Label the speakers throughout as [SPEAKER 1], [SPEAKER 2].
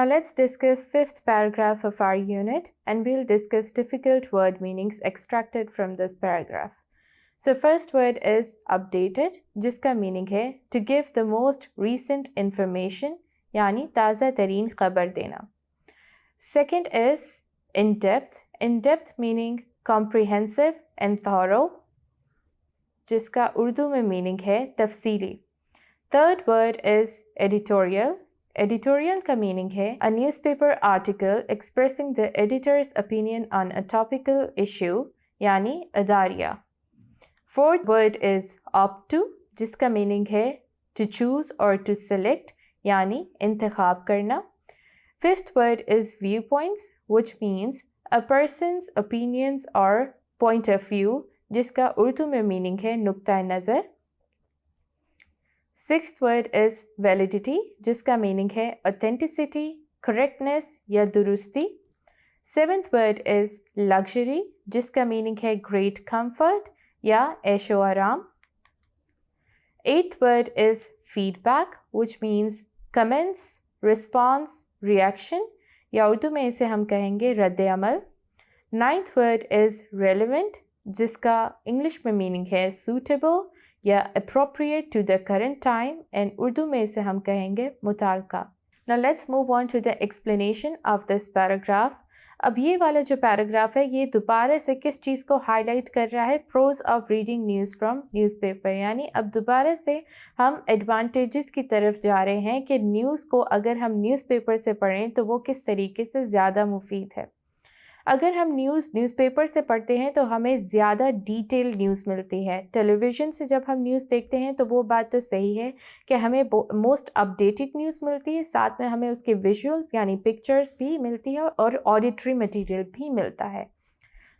[SPEAKER 1] Now let's discuss fifth paragraph of our unit, and we'll discuss difficult word meanings extracted from this paragraph. So first word is updated, जिसका meaning है to give the most recent information, यानी ताज़ा तरीन खबर देना. Second is in depth meaning comprehensive and thorough, जिसका उर्दू में meaning है तफसीली. Third word is editorial का meaning है a newspaper article expressing the editor's opinion on a topical issue, यानी अदारिया. Fourth word is opt to, जिसका meaning है to choose or to select, यानी इंतखाब करना. Fifth word is viewpoints, which means a person's opinions or point of view, जिसका उर्दू में meaning है नुक्ता नज़र. Sixth word is validity, जिसका meaning है authenticity, correctness या दुरुस्ती. Seventh word is luxury, जिसका meaning है great comfort या ऐशो आराम. Eighth word is feedback, which means comments, response, reaction या उर्दू में इसे हम कहेंगे रद्द अमल. Ninth word is relevant, जिसका इंग्लिश में मीनिंग है suitable या appropriate to the current time, and Urdu में इसे हम कहेंगे मुताल्का. Now let's move on to the explanation of this paragraph. अब ये वाला जो पैराग्राफ है ये दोबारा से किस चीज़ को हाईलाइट कर रहा है? Pros of reading news from newspaper, यानी अब दोबारा से हम एडवांटेजेस की तरफ जा रहे हैं कि न्यूज़ को अगर हम न्यूज़पेपर से पढ़ें तो वो किस तरीके से ज़्यादा मुफीद है. अगर हम न्यूज़पेपर से पढ़ते हैं तो हमें ज़्यादा डिटेल न्यूज़ मिलती है. टेलीविज़न से जब हम न्यूज़ देखते हैं तो वो बात तो सही है कि हमें मोस्ट अपडेटेड न्यूज़ मिलती है, साथ में हमें उसके विजुअल्स यानी पिक्चर्स भी मिलती है और ऑडिटरी मटेरियल भी मिलता है.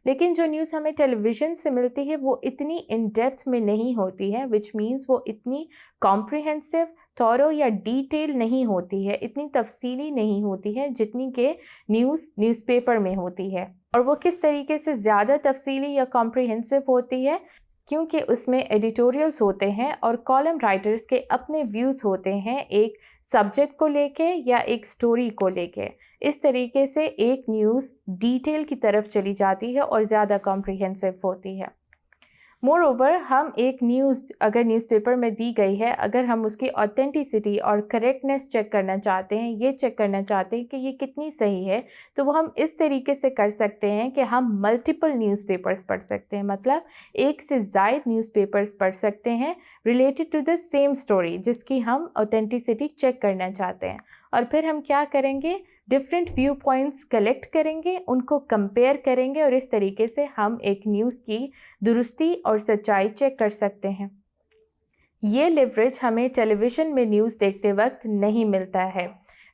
[SPEAKER 1] लेकिन जो न्यूज़ हमें टेलीविज़न से मिलती है वो इतनी इन डेप्थ में नहीं होती है, विच मीन्स वो इतनी कॉम्प्रिहेंसिव, थॉरो या डिटेल नहीं होती है, इतनी तफसीली नहीं होती है जितनी के न्यूज़पेपर में होती है. और वो किस तरीके से ज़्यादा तफसीली या कॉम्प्रिहेंसिव होती है? क्योंकि उसमें एडिटोरियल्स होते हैं और कॉलम राइटर्स के अपने व्यूज़ होते हैं एक सब्जेक्ट को लेके या एक स्टोरी को लेके. इस तरीके से एक न्यूज़ डिटेल की तरफ चली जाती है और ज़्यादा कॉम्प्रिहेंसिव होती है. मोर ओवर हम एक न्यूज़ अगर न्यूज़पेपर में दी गई है, अगर हम उसकी ऑथेंटिसिटी और करेक्टनेस चेक करना चाहते हैं, ये चेक करना चाहते हैं कि ये कितनी सही है, तो वो हम इस तरीके से कर सकते हैं कि हम मल्टीपल न्यूज़पेपर्स पढ़ सकते हैं. मतलब एक से ज़ायद न्यूज़पेपर्स पढ़ सकते हैं related to the same story जिसकी हम ऑथेंटिसिटी चेक करना चाहते हैं. और फिर हम क्या करेंगे? डिफरेंट व्यू पॉइंट्स कलेक्ट करेंगे, उनको कंपेयर करेंगे और इस तरीके से हम एक न्यूज़ की दुरुस्ती और सच्चाई चेक कर सकते हैं. ये लिवरेज हमें टेलीविज़न में न्यूज़ देखते वक्त नहीं मिलता है.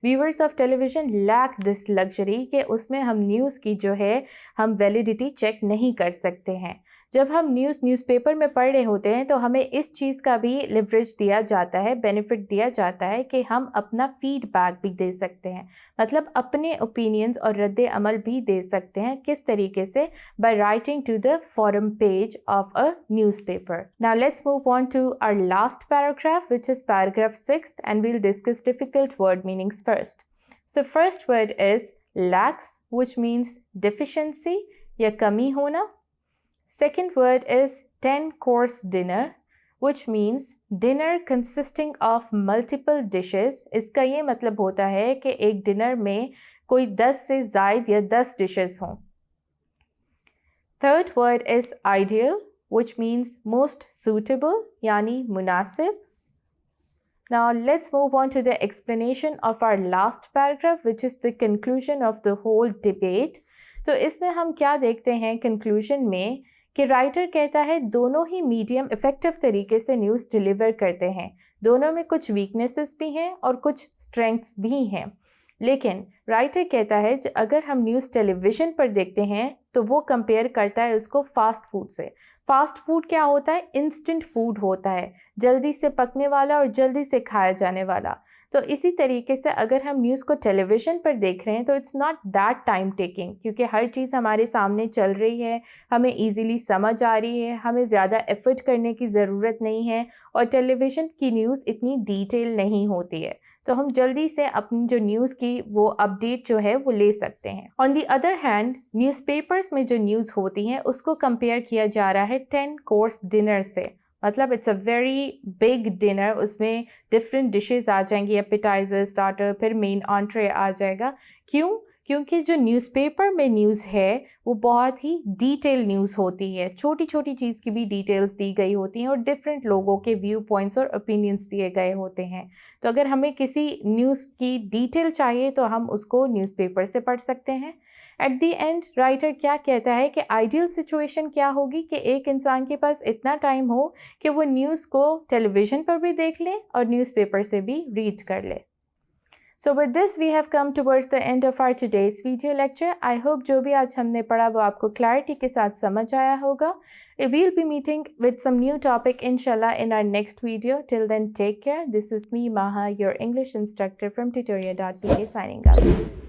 [SPEAKER 1] Viewers of television lack this luxury कि उसमें हम न्यूज़ की जो है हम वैलिडिटी चेक नहीं कर सकते हैं. जब हम न्यूज़पेपर में पढ़ रहे होते हैं तो हमें इस चीज़ का भी लिवरेज दिया जाता है, बेनिफिट दिया जाता है कि हम अपना फीडबैक भी दे सकते हैं, मतलब अपने ओपिनियंस और रद्द अमल भी दे सकते हैं. किस तरीके से? By writing to the forum page of a newspaper. Now let's move on to our last paragraph which is paragraph 6 and we'll discuss difficult word meanings first. So first word is lacks, which means deficiency या कमी होना. Second word is 10-course dinner, which means dinner consisting of multiple dishes. इसका ये मतलब होता है कि एक डिनर में कोई 10 से ज़ायद या 10 डिशेस हों. Third word is ideal, which means most suitable यानी मुनासिब. Now let's move on to the explanation of our last paragraph, which is the conclusion of the whole debate. तो इसमें हम क्या देखते हैं conclusion में कि राइटर कहता है दोनों ही मीडियम इफ़ेक्टिव तरीके से न्यूज़ डिलीवर करते हैं. दोनों में कुछ वीकनेसेस भी हैं और कुछ स्ट्रेंथ्स भी हैं. लेकिन राइटर कहता है अगर हम न्यूज़ टेलीविज़न पर देखते हैं तो वो कंपेयर करता है उसको फास्ट फूड से। फास्ट फूड क्या होता है? इंस्टेंट फूड होता है, जल्दी से पकने वाला और जल्दी से खाया जाने वाला। तो इसी तरीके से अगर हम न्यूज़ को टेलीविज़न पर देख रहे हैं तो it's not that time taking, क्योंकि हर चीज़ हमारे सामने चल रही है, हमें ईज़िली समझ आ रही है, हमें ज़्यादा एफर्ट करने की ज़रूरत नहीं है और टेलीविज़न की न्यूज़ इतनी डिटेल नहीं होती है, तो हम जल्दी से अपनी जो न्यूज़ की वो अपडेट जो है वो ले सकते हैं। On the other hand newspapers में जो न्यूज़ होती हैं उसको कंपेयर किया जा रहा है 10 कोर्स डिनर से। मतलब it's a very big dinner, उसमें डिफरेंट डिशेस आ जाएंगी, एपेटाइजर, स्टार्टर, फिर मेन ऑन्ट्रे आ जाएगा। क्यों? क्योंकि जो न्यूज़पेपर में न्यूज़ है वो बहुत ही डिटेल न्यूज़ होती है, छोटी छोटी चीज़ की भी डिटेल्स दी गई होती हैं और डिफरेंट लोगों के व्यू पॉइंट्स और ओपिनियंस दिए गए होते हैं। तो अगर हमें किसी न्यूज़ की डिटेल चाहिए तो हम उसको न्यूज़पेपर से पढ़ सकते हैं। एट दी एंड राइटर क्या कहता है कि आइडियल सिचुएशन क्या होगी कि एक इंसान के पास इतना टाइम हो कि वो न्यूज़ को टेलीविज़न पर भी देख ले और न्यूज़पेपर से भी रीड कर ले। So with this we have come towards the end of our today's video lecture. I hope जो भी आज हमने पढ़ा वो आपको clarity के साथ समझ आया होगा. We'll be meeting with some new topic inshallah in our next video. Till then, take care. This is me, Maha, your English instructor from tutoria.pk signing out.